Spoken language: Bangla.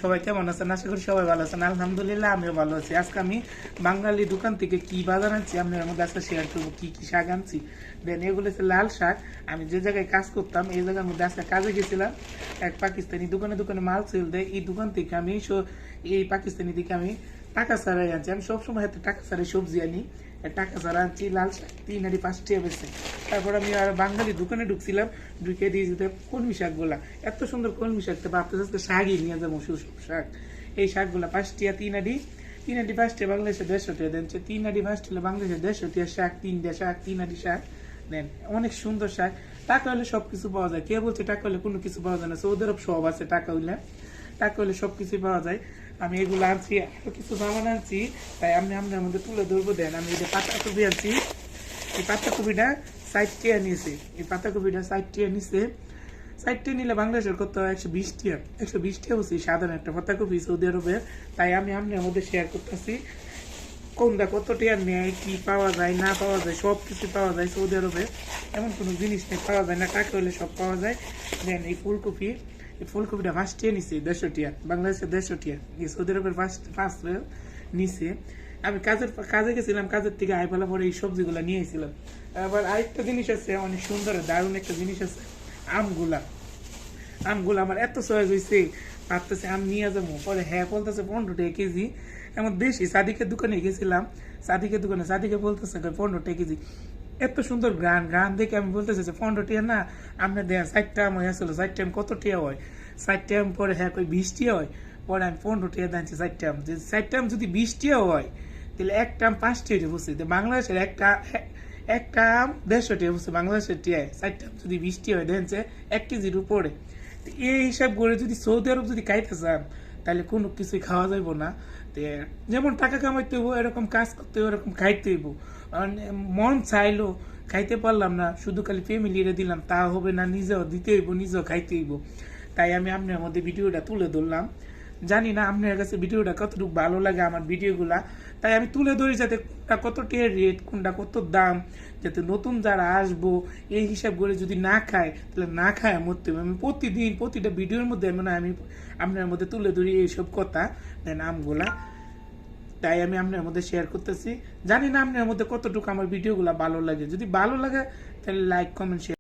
সবাই কেমন আছেন? আশা করি সবাই ভালো আছেন। আলহামদুলিল্লাহ আমিও ভালো আছি। আজকে আমি বাঙালি দোকান থেকে কি বাজার আনছি আপনার মধ্যে আজকে শেয়ার করবো। কি কি শাক আনছি দেন এগুলো হচ্ছে লাল শাক। আমি যে জায়গায় কাজ করতাম এই জায়গার মধ্যে আজকে কাজে গেছিলাম। এক পাকিস্তানি দোকানে দোকানে মাল সেল দেয়। এই দোকান থেকে আমি এই পাকিস্তানি থেকে আমি টাকা ছাড়াই আনছি। আমি সবসময় হাতে টাকা ছাড়াই সবজি আনি। টাকা ছাড়া আনছি লাল শাক 3 আড়ি 5 টাকা বেশি। তারপর আমি আর বাঙালি দোকানে ঢুকছিলাম, ঢুকে দিয়ে যেতে কলমি শাকগুলা এত সুন্দর কলমি শাক, তো ভাবতেছে আজকে শাকই নিয়ে যাবো শাক। এই শাকগুলা 5 টাকা 3 আড়ি 5 টাকা বাংলাদেশে 150 টাকা দেন। 3 আড়ি 5 টাকা বাংলাদেশে 150 টাকা শাক, 3 আড়ি শাক দেন। অনেক সুন্দর শাক। টাকা হলে সবকিছু পাওয়া যায়। কে বলছে টাকা হলে কোনো কিছু পাওয়া যায় না? সৌদি আরব সব আছে, টাকা হলে সবকিছু পাওয়া যায়। আমি এগুলো আনছি, আরো কিছু সামান আনছি, তাই আমি আপনার মধ্যে তুলে ধরবো। দেন আমি এই পাতাকপি আনছি। এই পাতাকপিটা 60 টাকা নিয়েছে। এই পাতাকপিটা 60 টাকা নিচ্ছে। 60 টাকা নিলে বাংলাদেশের কত? 120 টাকা। 120 টাকা হচ্ছে সাধারণ একটা পাতাকপি সৌদি আরবের। তাই আমি আপনার মধ্যে শেয়ার করতেছি কোনটা কত টাকা নেয়, কি পাওয়া যায় না পাওয়া যায়, সব কিছু পাওয়া যায় সৌদি আরবে। এমন কোনো জিনিস নেই পাওয়া যায় না, টাকা হলে সব পাওয়া যায়। দেন এই ফুলকপিটা 5 টাকা নিচ্ছে, 150 টাকা বাংলাদেশে 150 টাকা। এই সৌদি আরবের ফার্স্ট নিচ্ছে। আমি কাজে গেছিলাম, কাজের থেকে আইপালা পরে এই সবজিগুলো নিয়ে এসেছিলাম। আবার আরেকটা জিনিস আছে, অনেক সুন্দর দারুণ একটা জিনিস আছে, আমগুলা আমার এত সহজ হয়েছে, ভাবতেছে আম নিয়ে যাবো। পরে হ্যাঁ বলতেছে 15 টাকা কেজি। এমন দেশি সাদিকের দোকানে গেছিলাম, সাদিকে বলতেছে 15 টাকা কেজি। এত সুন্দর গ্রান দেখে আমি বলতেছি যে 15 টাকা না, আপনার দেন 60 আম হয়েছিল। 60 আম কত টাকা হয়? 60 আম পরে হ্যাঁ 20 টাকা হয়। পরে আমি 15 টাকা দিচ্ছি 60 আম। যে 60 আম যদি 20 টাকা হয় তাহলে একটা আম 5 টাকা বসে। বাংলাদেশের একটা আম 150 টাকা বসে বাংলাদেশের টিয়ায়। 60 আম যদি 20 টাকা হয় দেন 1 কেজির উপরে। এই হিসাব করে যদি সৌদি আরব যদি খাইতে চান তাহলে কোনো কিছুই খাওয়া যাইব না। যেমন টাকা কামাইতে হইব, এরকম কাজ করতে হইব, এরকম খাইতে হইব। মন চাইলো খাইতে পারলাম না, শুধু খালি ফ্যামিলিরে দিলাম, তা হবে না। নিজেও দিতে হইব, নিজেও খাইতে হইব। তাই আমি আপনার মধ্যে ভিডিওটা তুলে ধরলাম। জানি না আপনার কাছে ভিডিওটা কতটুকু ভালো লাগে আমার ভিডিওগুলা, তাই আমি তুলে ধরি যাতে কোনটা কত টাকার রেট, কোনটা কত দাম, যাতে নতুন যারা আসবো এই হিসাব করে যদি না খায় তাহলে না খায় মরতে হবে। আমি প্রতিদিন প্রতিটা ভিডিওর মধ্যে আমি আপনার মধ্যে তুলে ধরি এইসব কথা দেন আমগুলা। তাই আমি আপনার মধ্যে শেয়ার করতেছি। জানি না আপনার মধ্যে কতটুকু আমার ভিডিওগুলা ভালো লাগে। যদি ভালো লাগে তাহলে লাইক কমেন্ট শেয়ার